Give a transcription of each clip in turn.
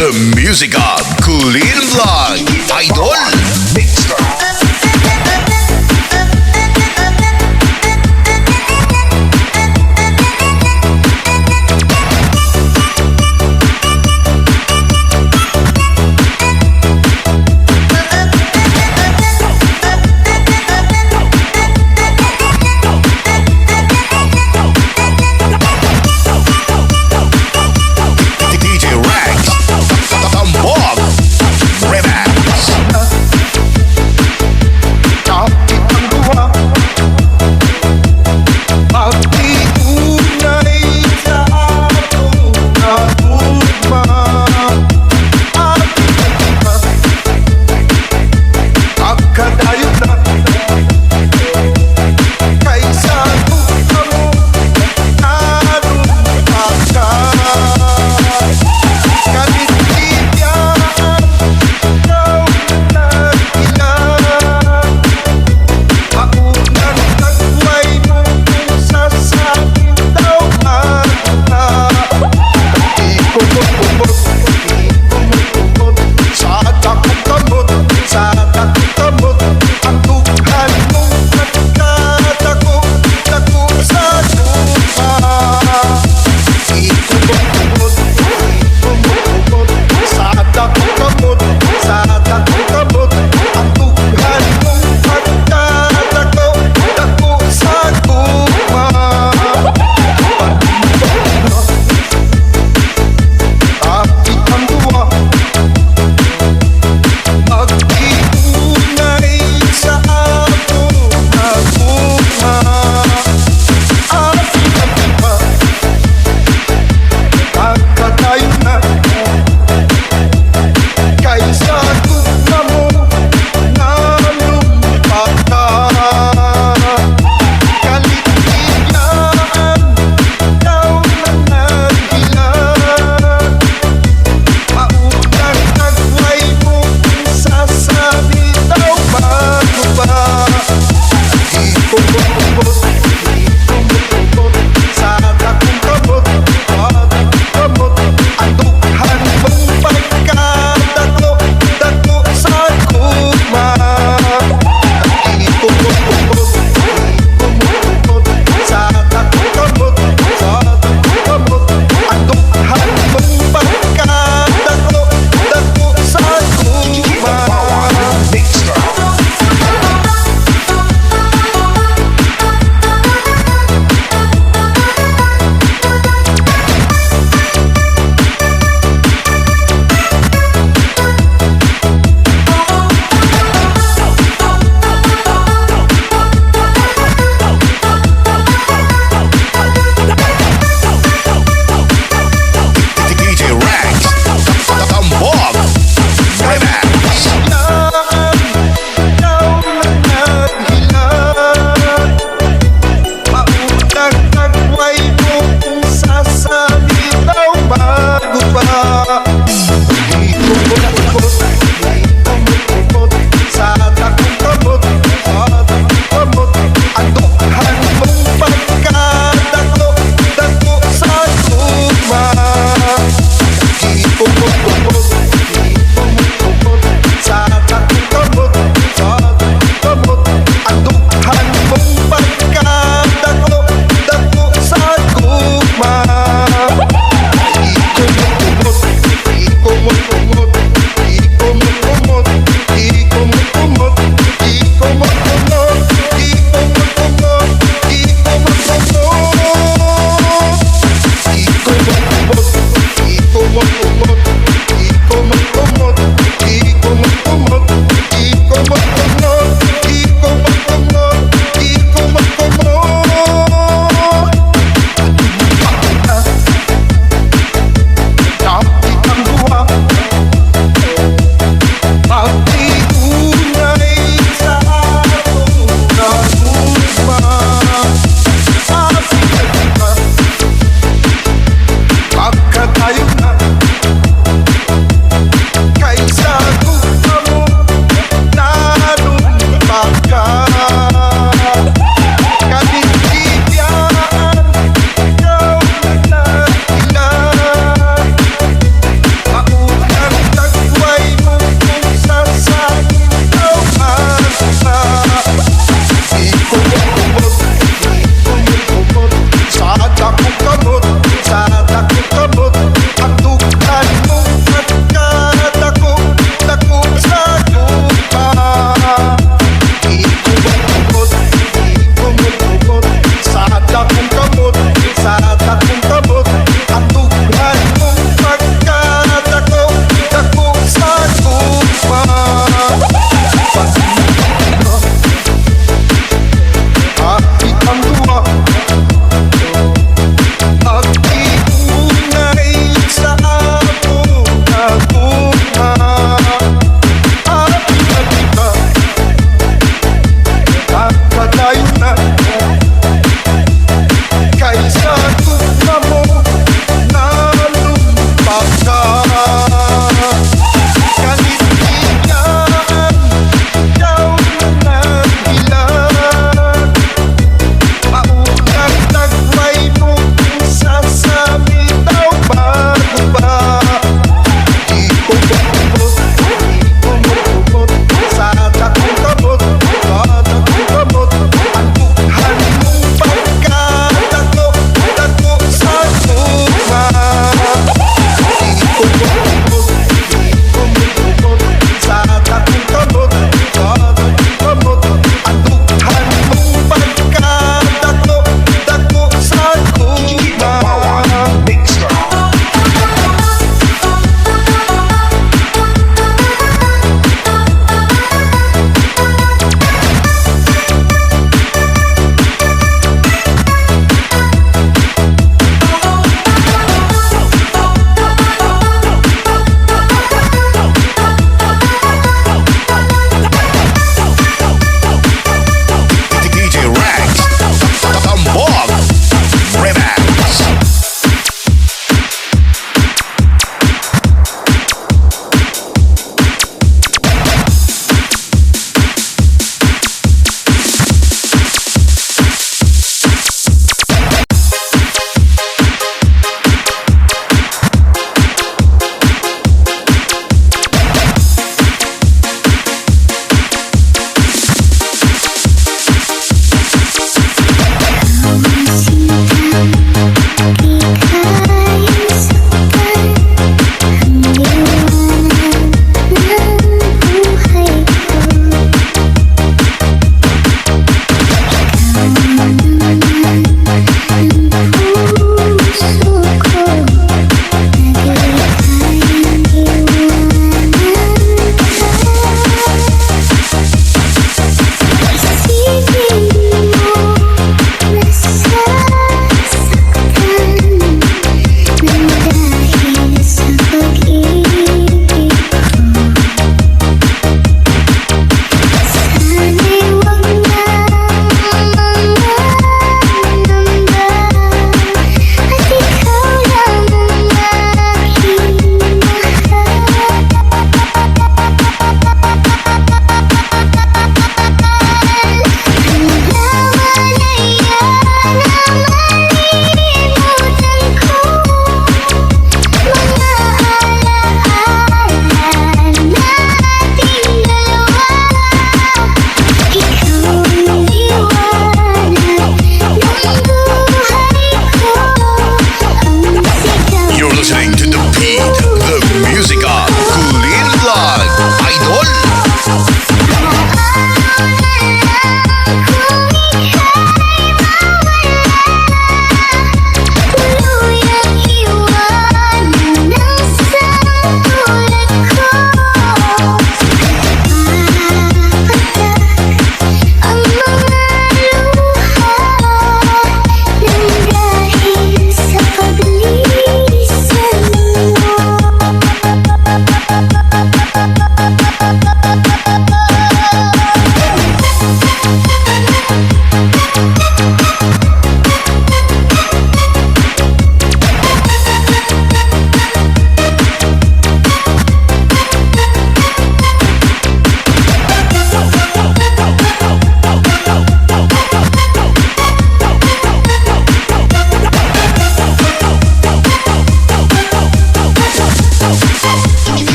The music of Kulin Vlog Idol Mixer. DJ Rex, Tambog, REMIX.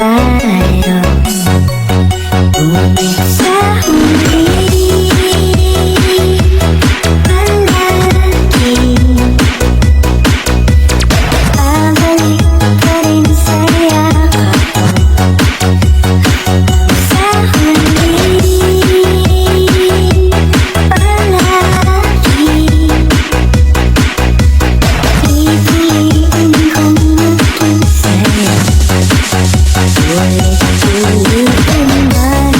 tayo. Ngunit sa huli palagi babalik pa rin sa yakap mo. Sa huli palagi pipiliin kong maging sa'yo. Ulit-ulitin man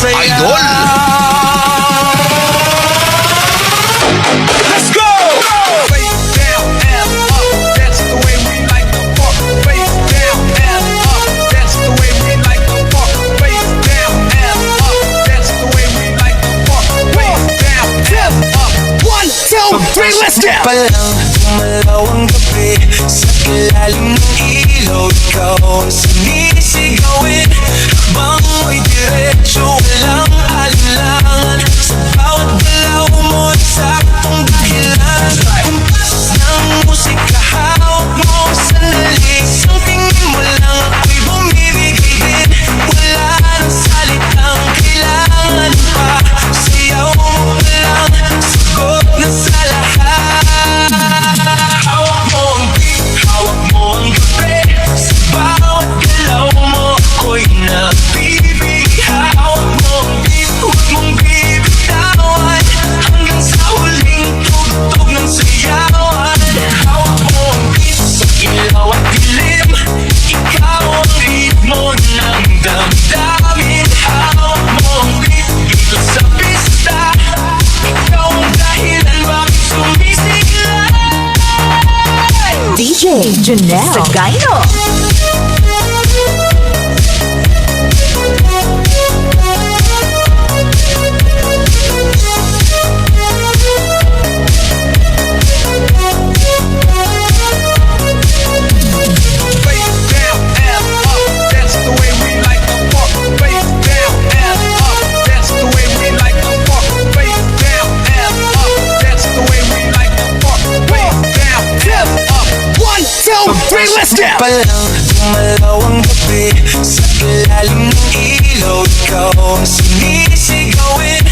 Idol. Let's go! Face down and up, that's the way we like to fuck. Face down and up, that's the way we like to fuck. Face down and up, that's the way we like to fuck. Face down and up. 1, 2, 3, let's go! Palang gumalaw ang gabi sa ilalim ng ilaw, ikaw ang sinisigawin. Habang mo'y diretso, walang alinlangan. Sa bawat galaw mo'y saktong dahilan. Kumpas ng musika, hawak mo ang sandali. Isang tingin mo lang ako'y bumibigay din. Wala nang salitang kailangan pa. Sayaw mo lang, sagot na sa lahat. Hawak mo ang beat, hawak mo ang gabi. Sa bawat galaw mo ako'y nabibig. Hawak mo ang beat, huwag mong bibitawan. Hanggang sa huling tugtog ng sayawan. Hawak mo ang beat sa ilaw at dilim. Ikaw ang ritmo ng damdamin. Hawak mo ang beat dito sa pista. Ikaw ang dahilan bakit sumisigla. DJ Janelle Sagayno. Face down and up, that's the way we like to fuck. Face down and up, that's the way we like to fuck. Face down and up, that's the way we like to fuck. Face down and up. 1, 2, 3, let's go! Palang gumalaw ang gabi sa ilalim ng ilaw, ikaw ang sinisigawin.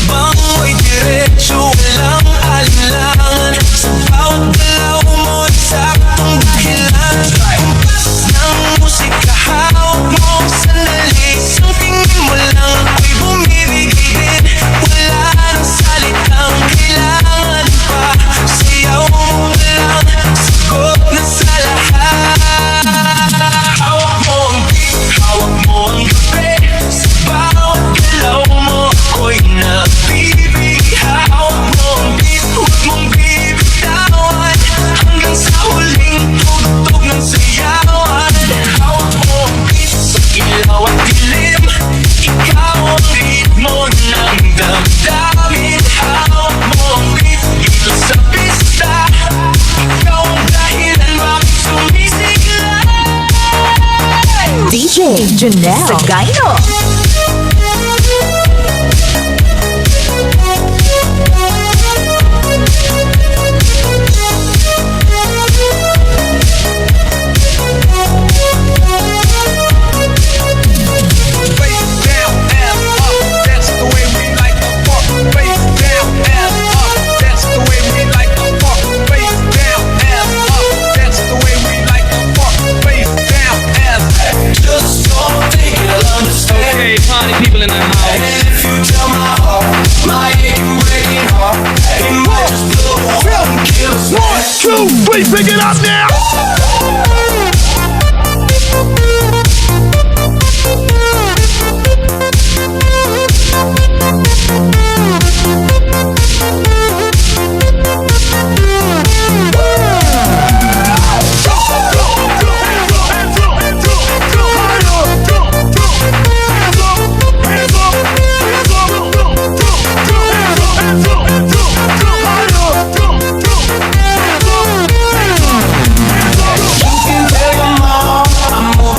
Habang mo'y diretso, walang alinlangan. Sa bawat galaw mo'y saktong dahilan. Kumpas ng musika, hawak mo ang sandali. Isang tingin mo lang ako'y bumibigay din. Wala nang salitang kailangan pa. Sayaw mo lang, sagot na sa lahat. Hawak mo ang beat, hawak mo ang gabi. Sa bawat galaw mo ako'y nabibig. Hawak mo ang beat, huwag mong bibitawan. Hanggang sa huling tugtog ng sayawan. Hawak mo ang beat sa ilaw at dilim. Ikaw ang ritmo ng damdamin. Hawak mo ang beat dito sa pista. Ikaw ang dahilan bakit sumisigla. DJ Janelle Sagayno. Face down and up, that's the way we like to fuck. Face down and up, that's the way we like to fuck. Face down and up, that's the way we like to fuck. Face down and Just don't think you'll understand. Okay, party people in the house. And if you tell my heart, my aching breaking heart, it might just blow up and kill us. 1, 2, 3, pick it up now!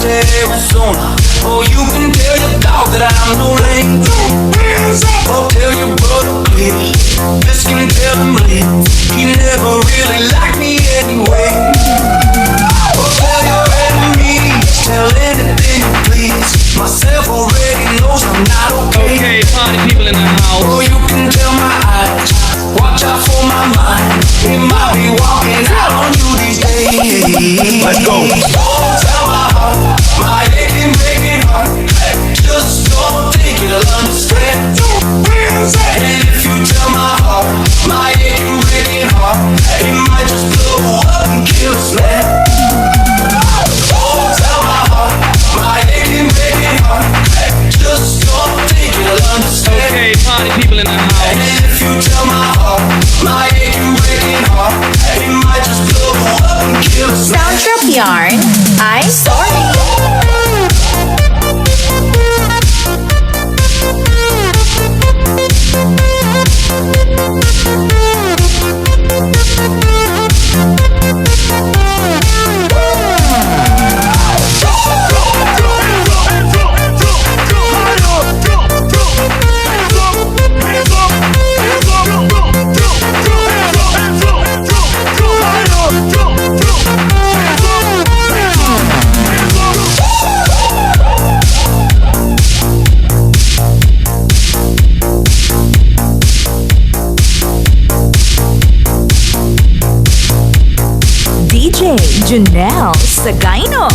Arizona. Oh, you can tell your dog that I'm no lame. Oh, tell your brother please, this can tell him live. He never really liked me anyway. Oh, tell your enemies, tell anything you please. Myself already knows I'm not okay. Okay, party people in the house. Oh, you can tell my eyes, watch out for my mind. He might be walking out on you these days. Let's go. Don't tell my heart, my aching, breaking heart. Just don't think it'll understand. And if you tell my heart, my aching, breaking heart, Party people in the house. And if you tell my heart, my aching breaking heart, it might just blow up and kill us. Sound Trip Yarn, I'm sorry. DJ Janelle Sagaino.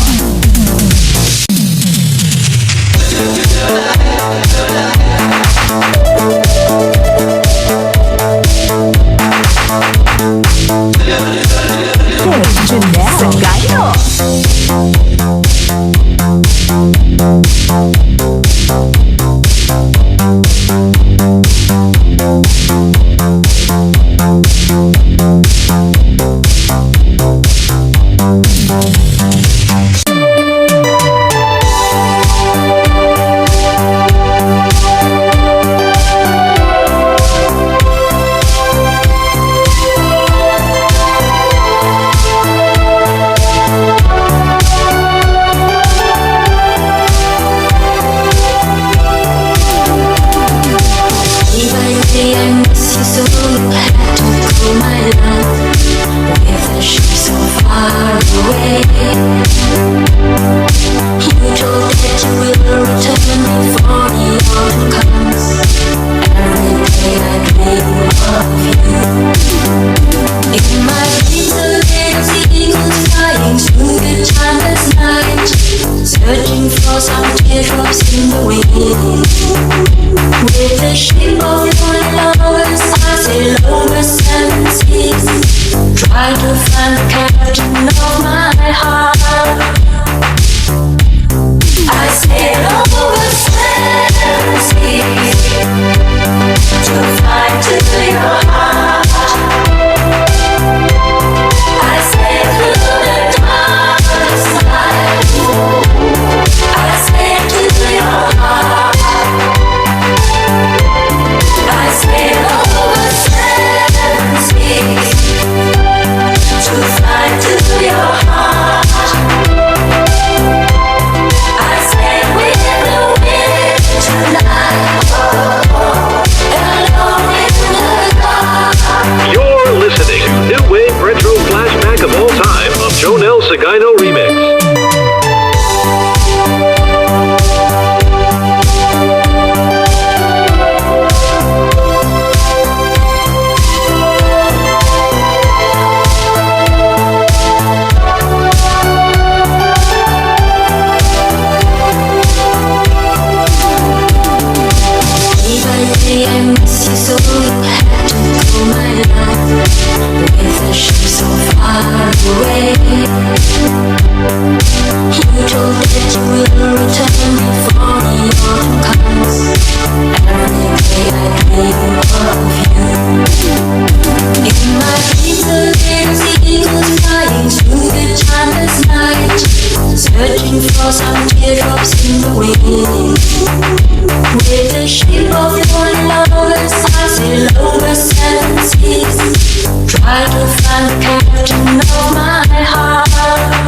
Janelle Sagaino.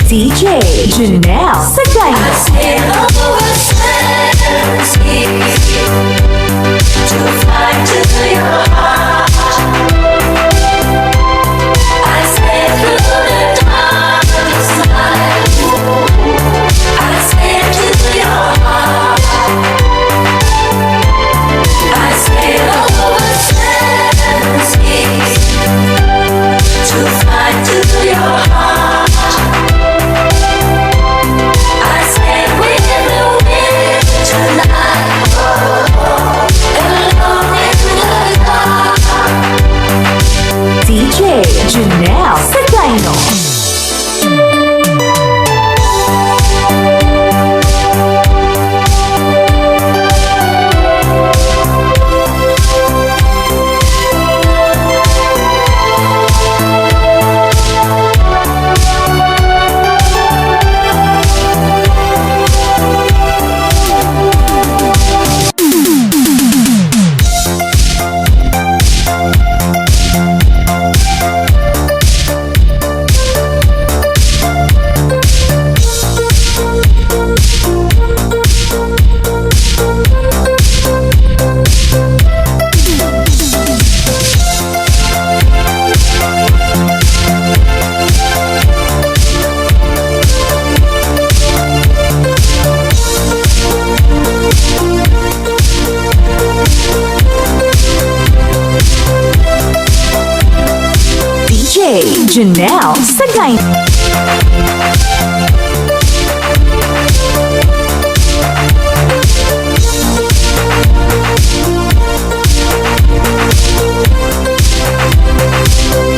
DJ Janelle Sagaino. Tonight Janelle Sagay.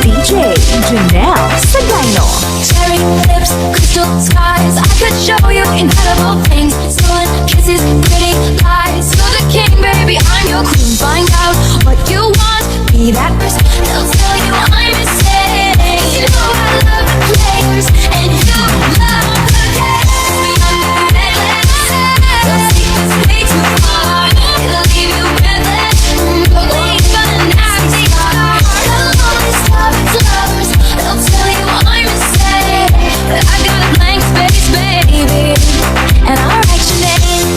DJ Janelle Sagayno. Cherry lips, crystal skies. I could show you incredible things. Stolen kisses, pretty lies. You're the king, baby, I'm your queen. Find out what you want, be that person. They'll tell you I'm insane. You know I love the players, and you love the games. Beyond the endless, they'll take this way too far. It'll leave you breathless. But even an nasty star. They'll always love its lovers. They'll tell you I'm insane, but I got a blank space, baby, and I'll write your name.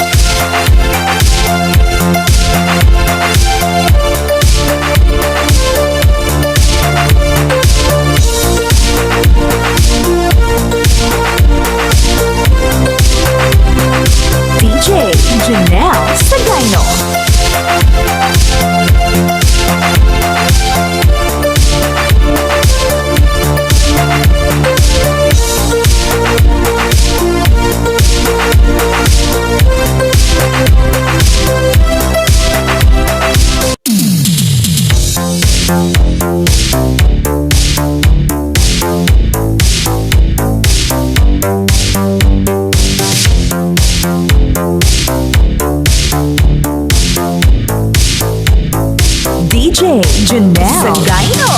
DJ Janelle Sagayno. DJ Janelle Sagayno.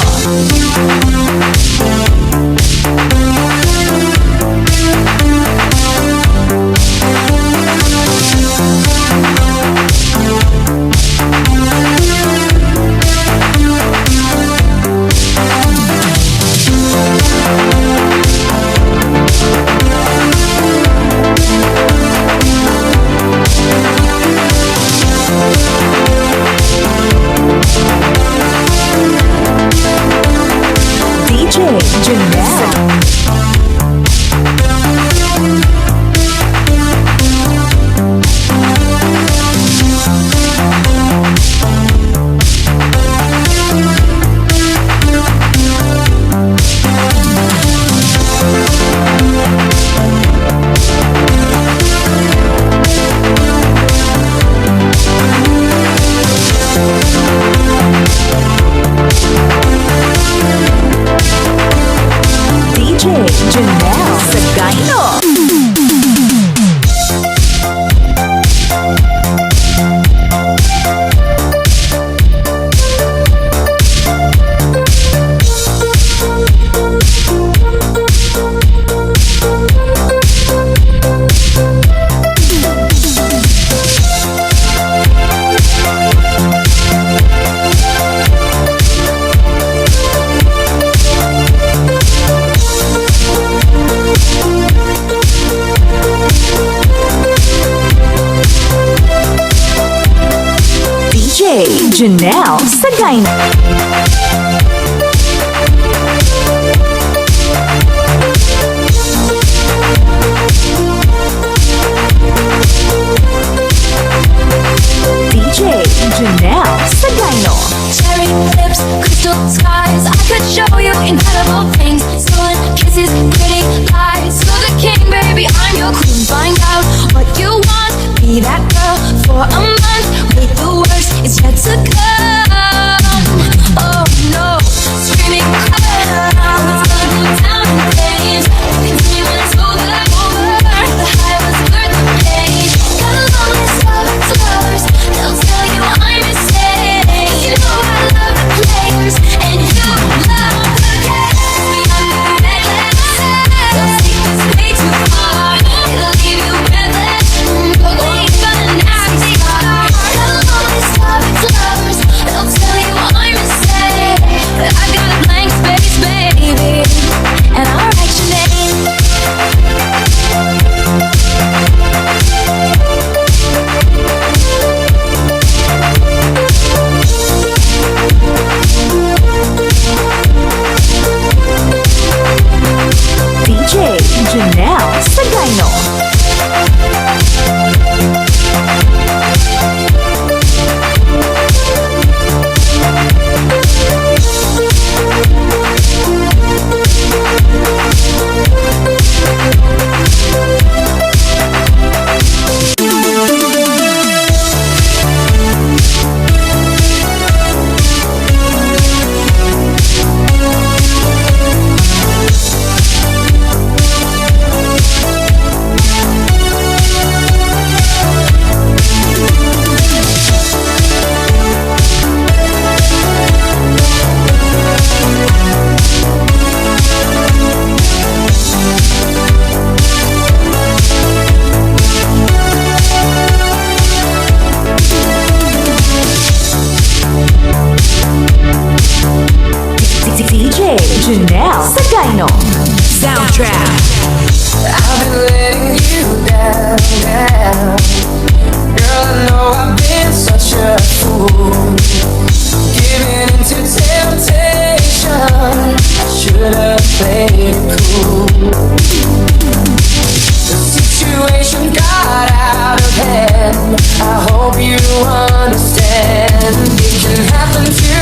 DJ Janelle. DJ Janelle Sagayno. DJ Janelle Sagayno. DJ Janelle Sagayno. Cherry lips, crystal skies. I could show you incredible things. Stolen kisses, pretty lies. You're the king, baby, I'm your queen. Find out what you want, be that girl for a month. Wait, the worst is yet to come. Oh no, I've been letting you down, down. Girl, I know I've been such a fool, giving into temptation. I should have played it cool. The situation got out of hand. I hope you understand. It can happen to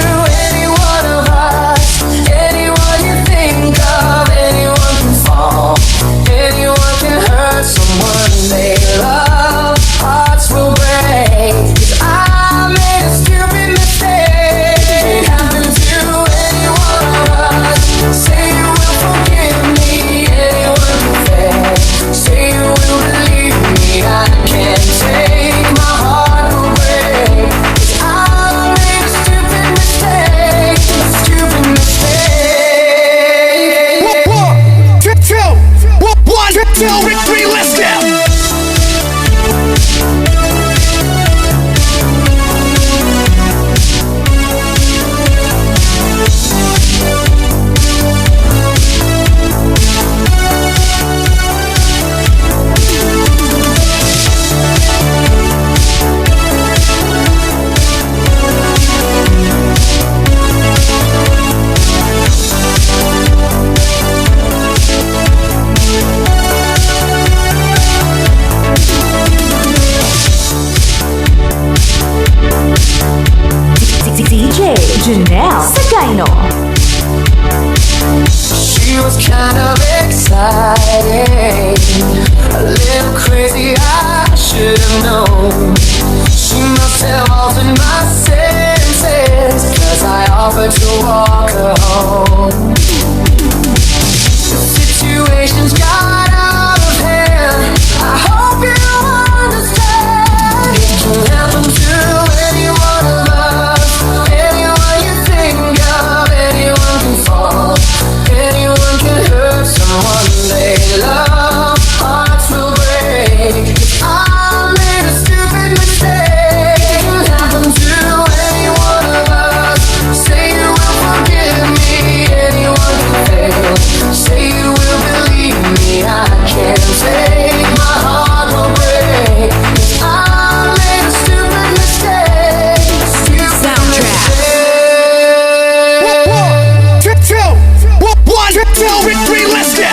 any one of us. Anyone you think of, anyone can fall. Anyone can hurt someone they love. Hearts will break, 'cause I made a stupid mistake. It can happen to any one of us. Say you will forgive me. Anyone can fail. Say you will believe me. I can't take my heart will break, 'cause I made a stupid mistake. A stupid mistake. One, two, three, let's go. DJ Janelle Sagayno. She was kind of exciting, a little crazy, I should have known. She must have altered my senses, 'cause I offered to walk her home. The situation's got out of hand. I hope you understand. It can happen to any one of us. Anyone you think of, anyone can fall. Anyone can hurt someone they love. Hearts will break, 'cause I made a stupid mistake. It can happen to any one of us. Say you will forgive me. Anyone can fail. Say you will believe me. I can't take my heart will break, 'cause I made a stupid mistake. A stupid mistake. One, two, three, let's go.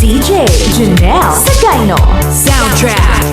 DJ Janelle Sagayno. Soundtrack.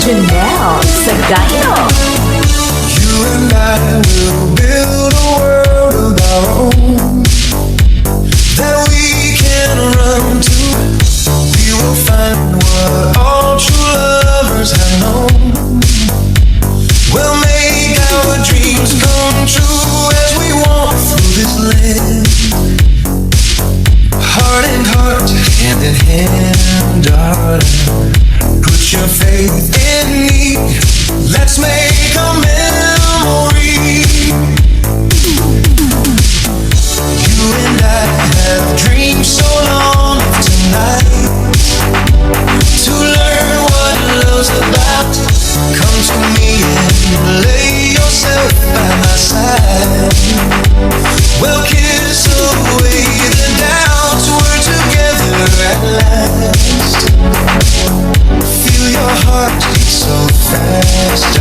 Janelle Sagayno. You and I will build a world of our own that we can run to. We will find what all true lovers have known. We'll make our dreams come true as we walk through this land. Heart in heart, hand in hand, darling. Put your faith in me. Let's make a memory. You and I have dreamed so long of tonight. To learn what love's about, come to me and lay yourself by my side. We'll kiss away the doubts. We're together at last. Feel your heart beat so fast.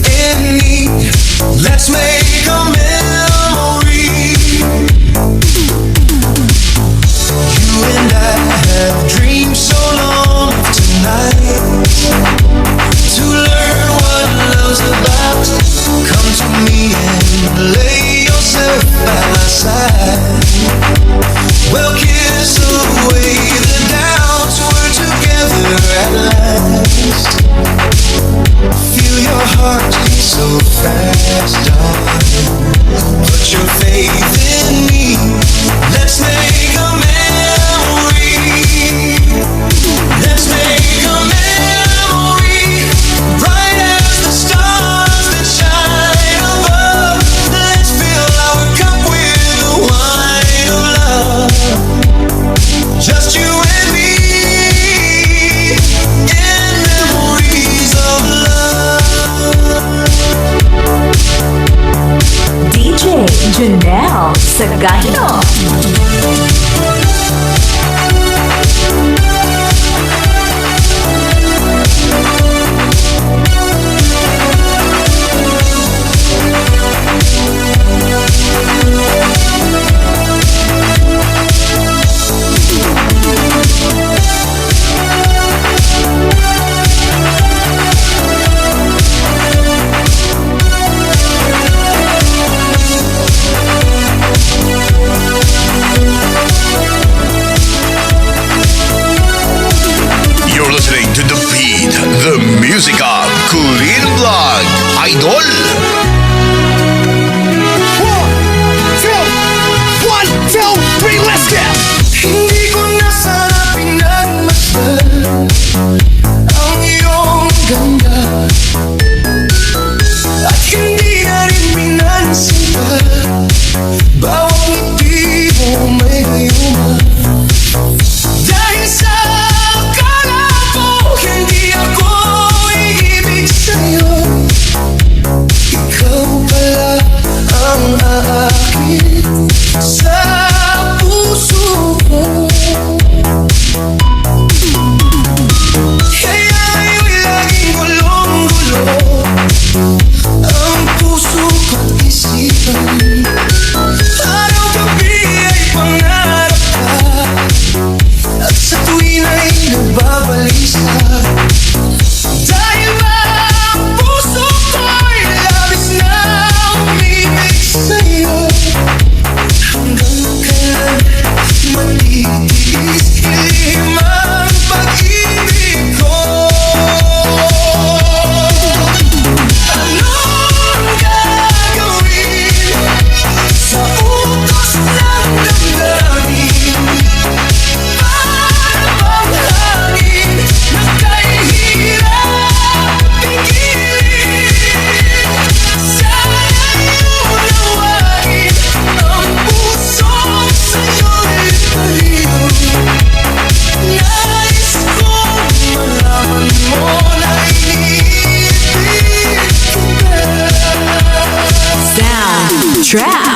in me. Let's make a memory. You and I have dreamed so long tonight to learn what love's about. Come to me and lay yourself by my side. We'll kiss away the doubts. We're together at last. Feel your heart beat so fast, darling. Put your faith in me. Let's make a memory. Let's make a memory. Bright as the stars that shine above. Let's fill our cup with the wine of love. Just you and me in memories of love. DJ Janelle Sagayno. You're listening to The Beat, the music of Kulin Vlog, Idol. 1, 2, 3, let's go! Hindi ko na sana pinagmasdan ang iyong ganda, at hindi na rin pinansin bawat ngiti mo may gayuma. Dahil sa akala ko hindi ako iibig sa'yo, ikaw pala ang aakin sa puso ko. Kaya ngayon laging gulong-gulo ang puso ko't isipan. Araw-gabi ay pangarap ka, at sa tuwin ay nagbabalisa. Dahil ba ang puso ko'y labis na umibig sa'yo, hanggang kailan matitiis ilim ang pag-ibig ko. Anong gagawin sa utos ng damdamin? Para bang hangin na kahihirap pigilin? Sana'y unawain ang pusong sa'yo'y paliw. Nais kong malaman mo na iniibig kita. Soundtrack.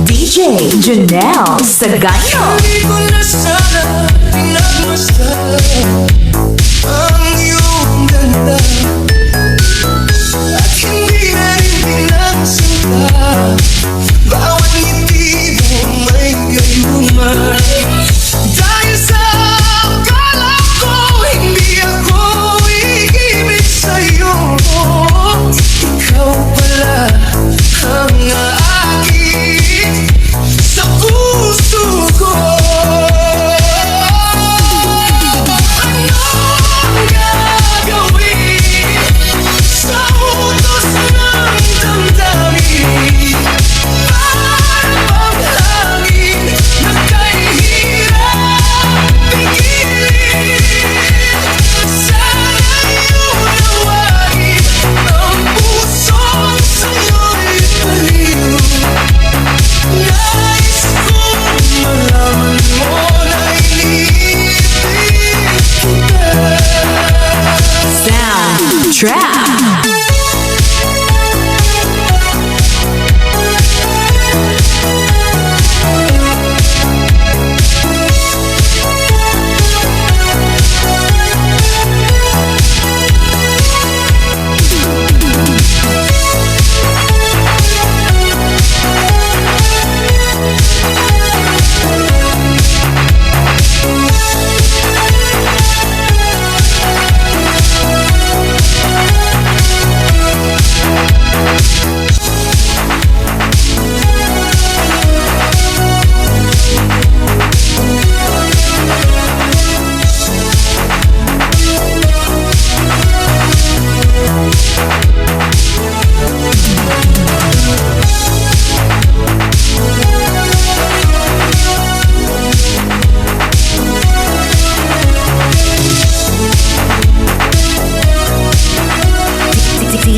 DJ Janelle Sagayno. Hindi ko na sana pinagmasdan ang iyong ganda, at hindi na rin pinagsinta bawat ngiti mo may gayuma. Dahil sa akala ko hindi ako iibig sa'yo, ikaw pala ang aakin sa puso ko. Anong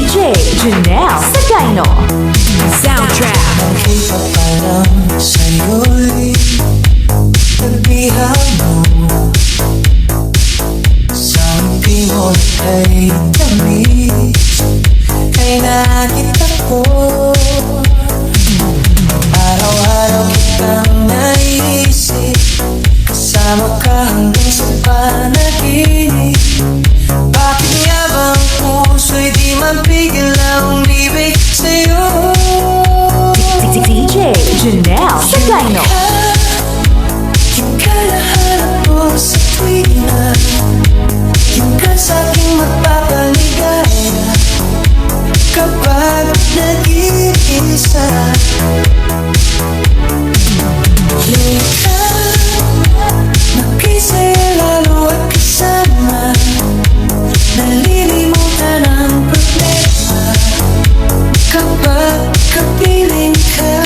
DJ Janelle Sagayno. Soundtrack. Nakita pa lang sa'yo'y nagbihan mo. Sabi mo ay tamis, kay nakita ko. Araw-araw kitang naisip, kasama ka hanggang sa panaginip. Bakit nga bang puso'y di mapigil na umibig sa'yo? DJ Janelle Sagayno. Yung kalahanap mo sa tuwina, yung ka sa'king magpapaligaya kapag nag-iisa. Yung ikaw, makisaya lalo at kasama, nalilimutan ang problema kapag kapiling ka.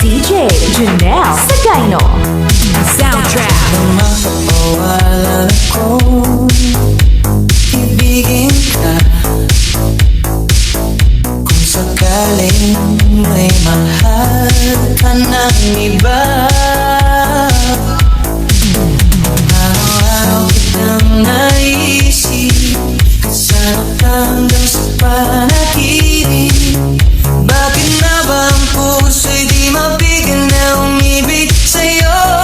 DJ Janelle Sagayno. Soundtrack. Makapawalan akong ibigin ka, kung sakaling may mahal ka ng iba. Araw-araw kitang naisip, kasama ka hanggang sa panaginip. Bakit na ba ang puso'y di mapigil na umibig sa'yo?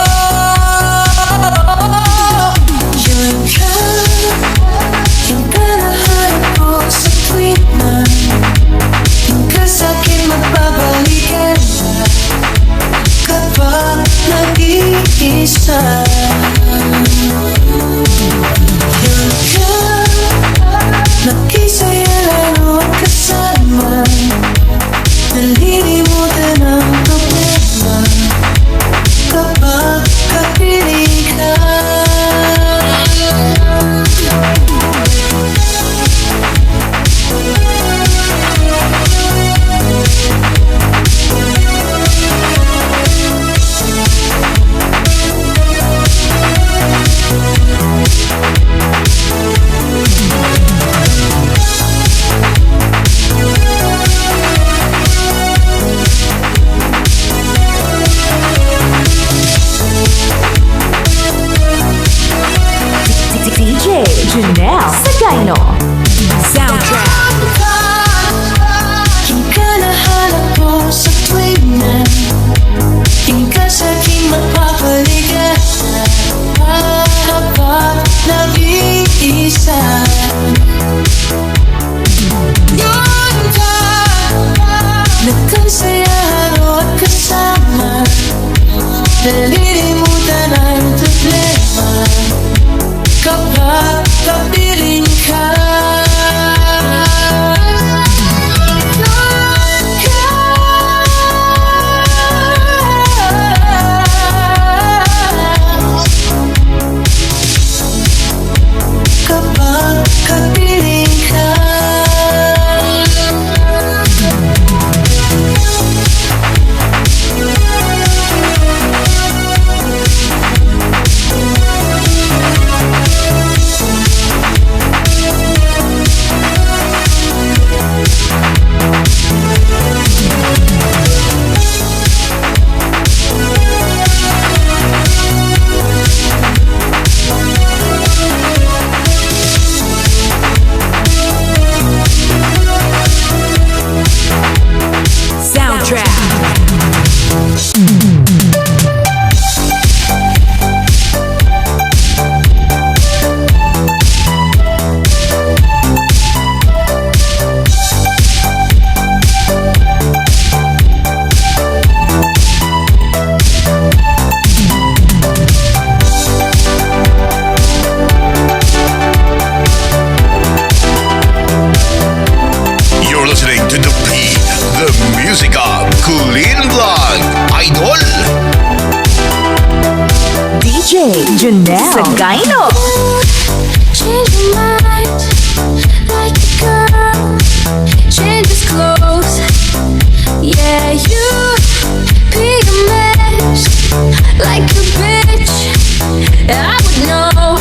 Janelle Sagayno. Change your mind like a girl changes clothes. Yeah, you be a mess like a bitch. I would know.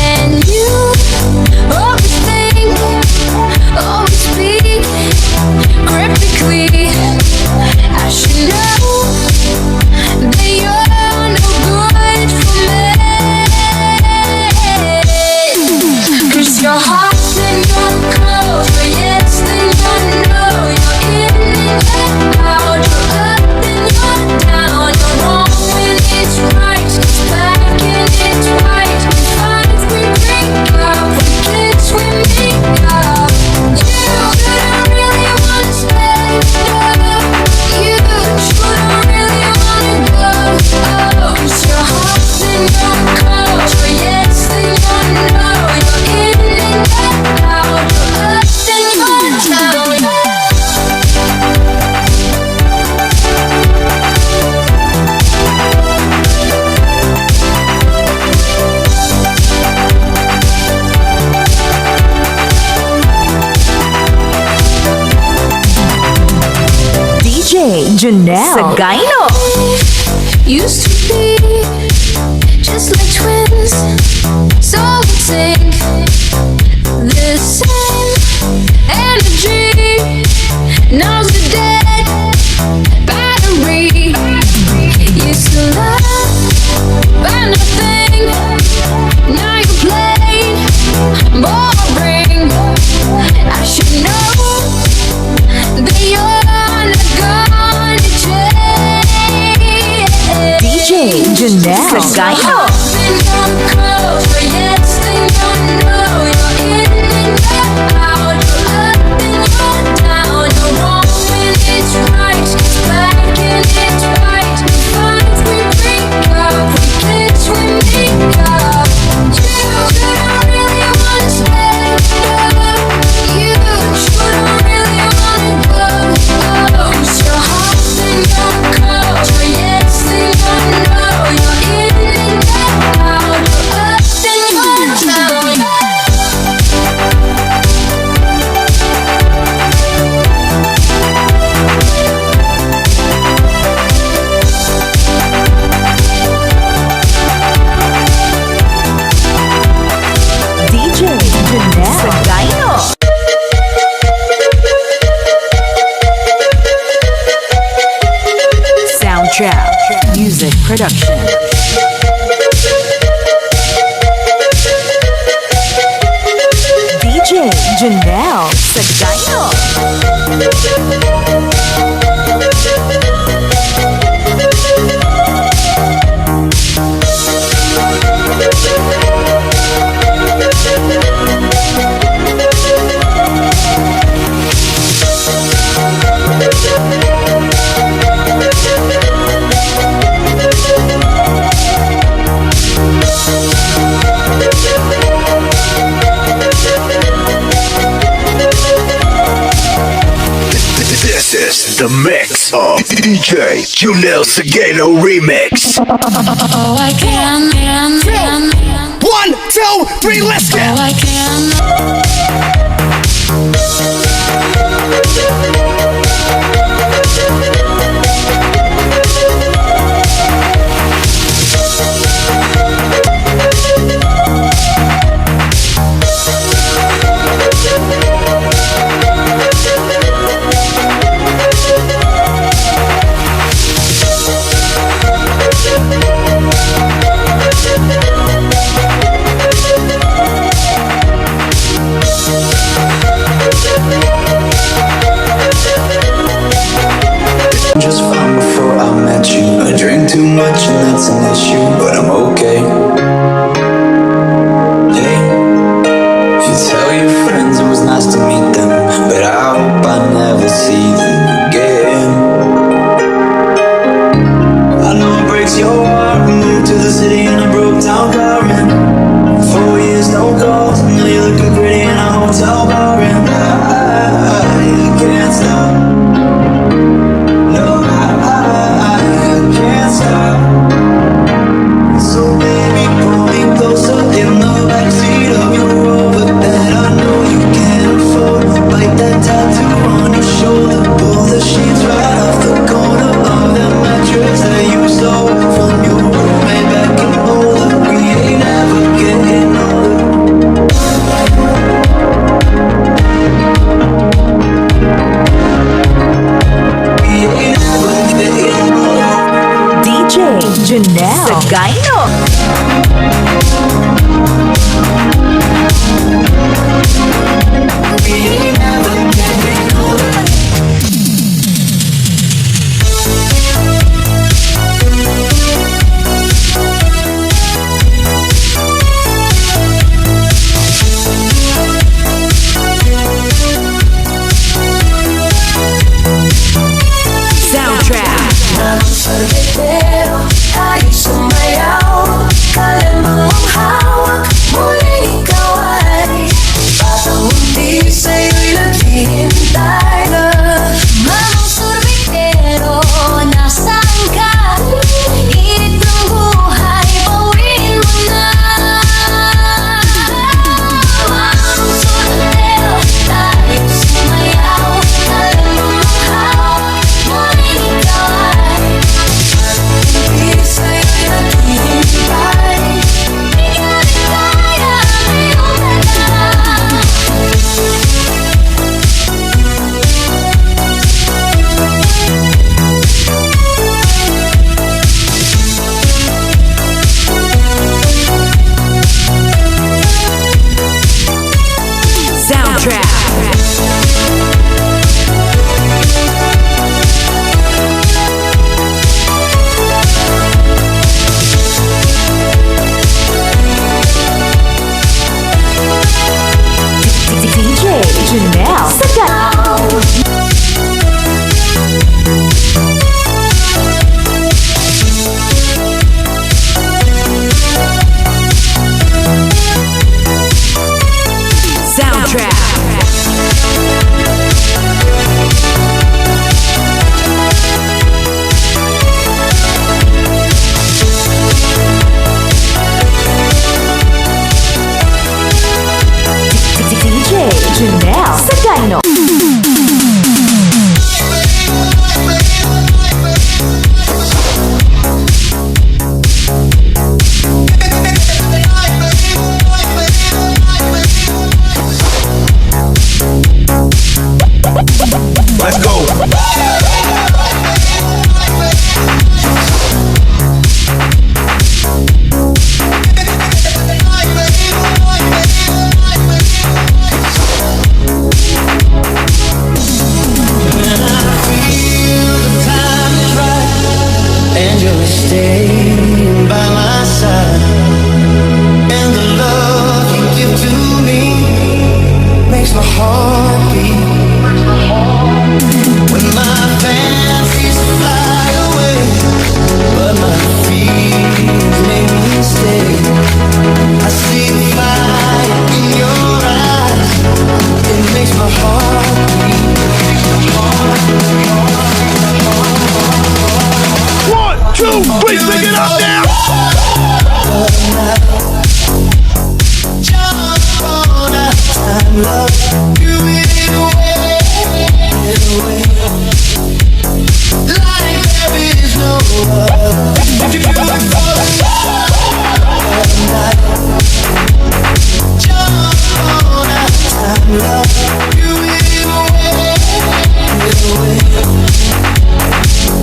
And you always think, always speak cryptically. I should know that you're no good for me. 'Cause your heart's in your clothes, but yes, then you know you're in and out. You're up and you're down. You're wrong when it's right. It's black and it's white. We fight, we break up. We kiss, we make up. You shouldn't really wanna stay. You shouldn't really wanna go. 'Cause your heart's in your clothes, but yes, then you know you're in and out. You're up and you're down. DJ Janelle Sagayno. Used to be just like twins, so we think the same energy. Now's the dead battery. Used to love, but nothing. Now you play boring. I should know that you're not gonna change. DJ Janelle Sagayno. Soundtrap Music Production. DJ Janelle Sagayno. This is the mix of DJ Janelle Sagayno Remix. Oh, I can. 1, 2, 3, let's go! Oh, I can. Just fine before I met you. I drink too much and that's an issue, but I'm okay. Hey, if you tell your friends it was nice to meet them, but I hope I never see them again. I know it breaks your heart. We moved to the city in a broke down car and 4 years no calls. Now you're looking pretty in a hotel bar and I can't stop. No, I can't stop. So love. You give away,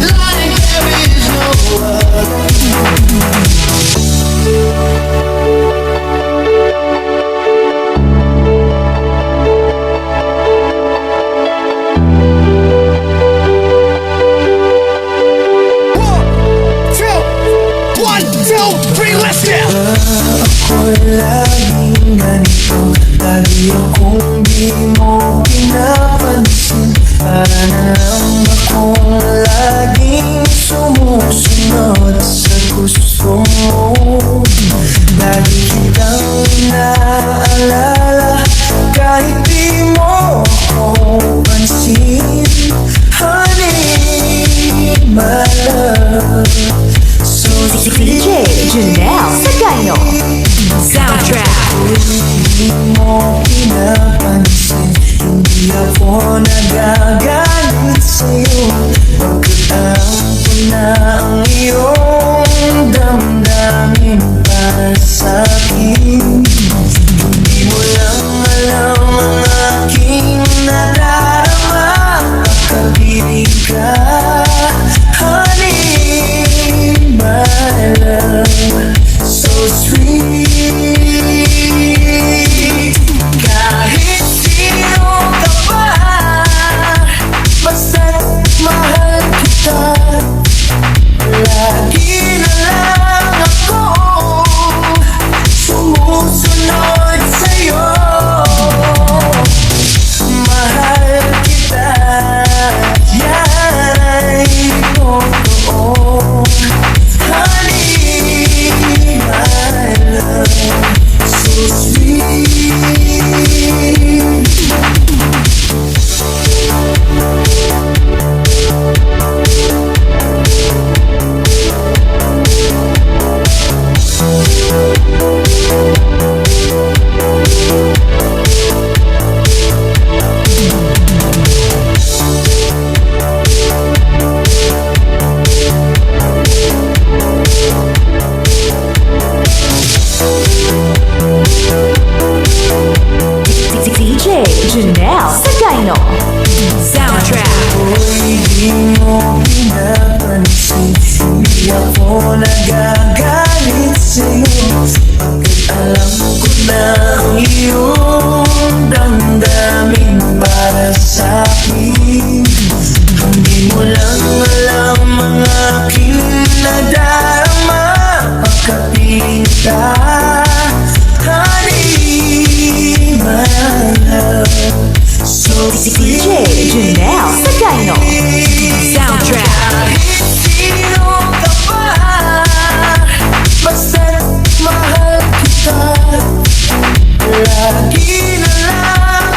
like there is no other. Ako'y laging ganito, lagi akong di mo pinapansin. Para na lang akong laging sumusunod sa gusto mo. Lagi kitang naalala, kahit di mo ako pansin. Honey, my love, so DJ Janelle Sagayno. Soundtrack. hindi mo pinapansin, hindi ako nagagalit sa'yo. Bakit alam ko na ang iyong damdamin para sa'kin? Hindi mo lang alam ang aking nadarama, kakabiling ka. Honey, my love, so sweet. Kahit sino ka pa, basta't mahal kita. Lagi na lang ako sumusunod sa'yo. Mahal kita, yan ay totoo. Honey, my love, so sweet. DJ Janelle Sagayno. Soundtrack. Ako'y di mo pinapansin, hindi ako nagagalit sa'yo. Bakit alam ko na ang iyong damdamin para sa'kin? Hindi mo lang alam ang aking nadarama, pagkapiling ka. Honey, my love, so DJ Janelle Sagayno. Soundtrack. kahit sino ka pa, basta't mahal kita. Lagi na lang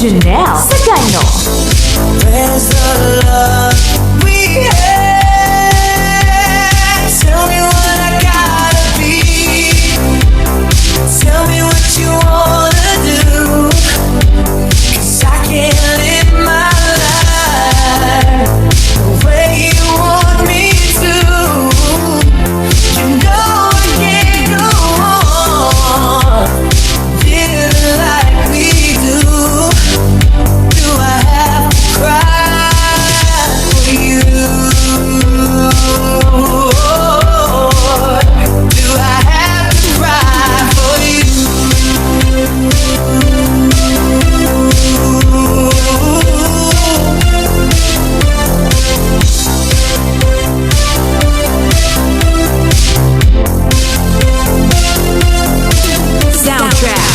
Janelle Sagayno. Where's the love we had? Tell me what I gotta be. Tell me what you wanna do. 'Cause I can't live my life the way you want me to. You know I can't go on living like we do. Do I have to cry for you? Do I have to cry for you? Soundtrack.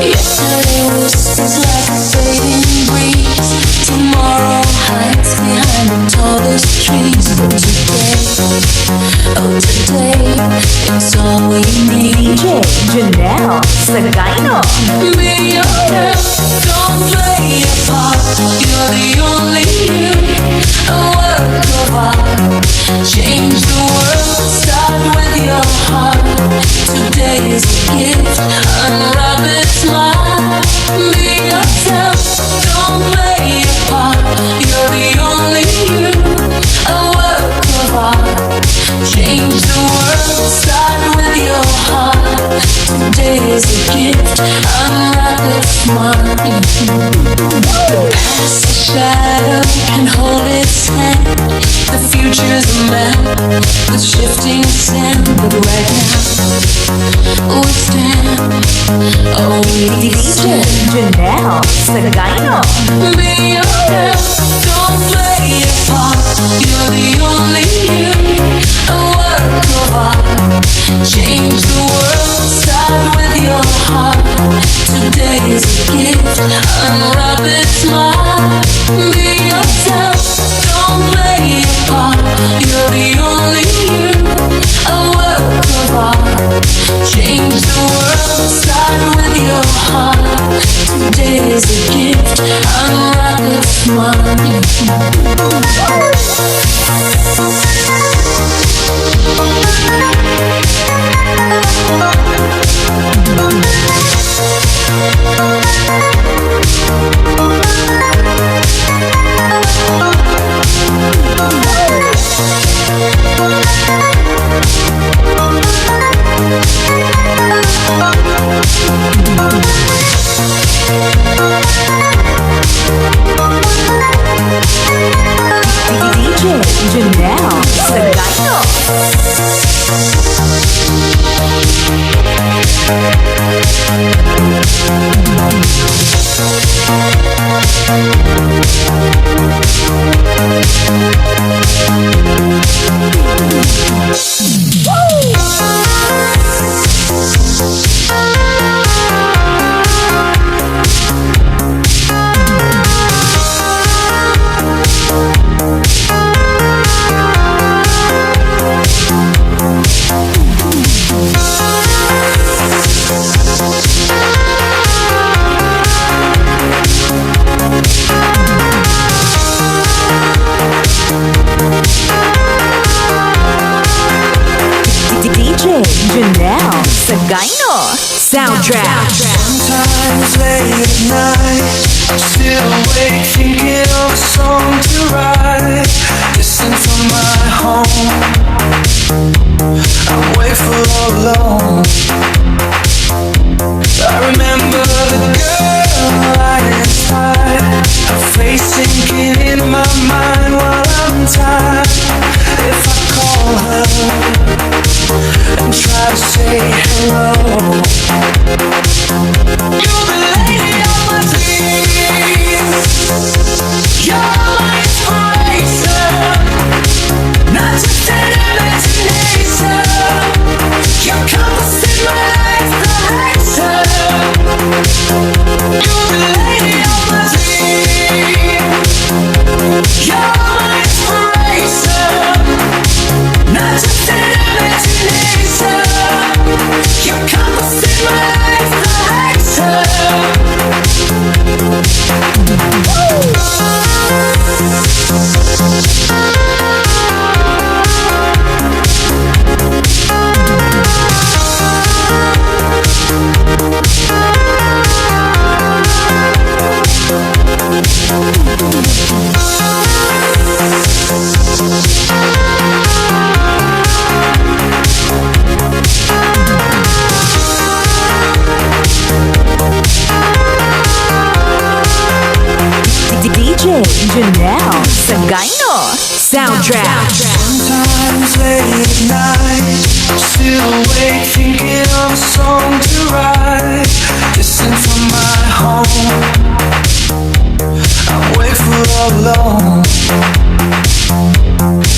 Yesterday was just like a fading breeze. Tomorrow hides behind the tallest trees. Today, it's all we need. DJ Janelle Sagayno. Be yourself, don't play your part. You're the only you, a work of art. Change the world, start with your heart. Today is a gift, unwrap it, smile. Be yourself, don't play your part. You're the only you, a work of art. Change the world, start with your heart. Today is a gift, unwrap it, smile. Past the shadow and hold its hand. The future's a map with shifting sand. But right now, we stand. Oh, we DJ stand. Janelle Sagayno. Be yourself, don't play your part. You're the only you, a work of art. Change the world, start with your heart. Today is a gift, unwrap it, smile. Be yourself, don't play your part. You're the only you, a work of art. Change the world, start with your heart. Today is a gift, unwrap it, smile. DJ Janelle Sagayno. Janelle Sagayno. Soundtrack. Sometimes late at night, still awake thinking of a song to write. Distant from my home, I'm wakeful all alone. I DJ Janelle Sagayno. Soundtrack. Sometimes late at night, still awake thinking of a song to write. Distant from my home, I'm wakeful all alone.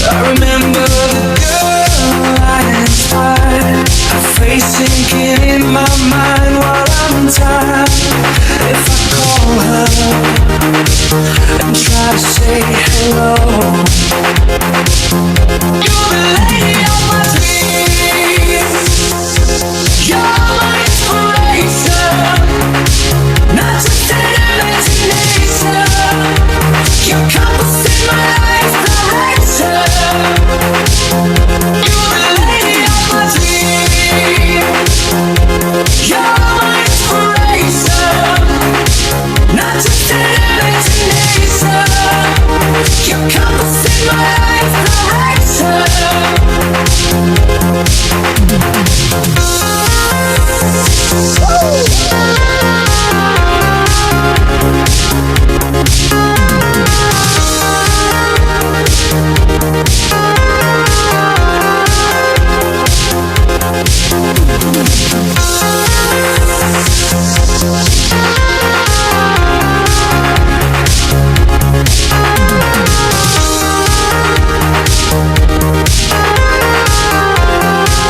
I remember the girl I inspired, her face sinking in my mind while I'm tired. If I call her and try to say hello, you're the lady of my dreams. You're my inspiration, not just an imagination. Your compass in my life's direction. You're the lady of my dreams. You're my inspiration, not just an imagination. Your compass in my life's direction.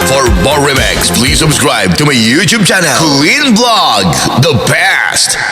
For more remix, please subscribe to my YouTube channel, Korean Vlog, the best.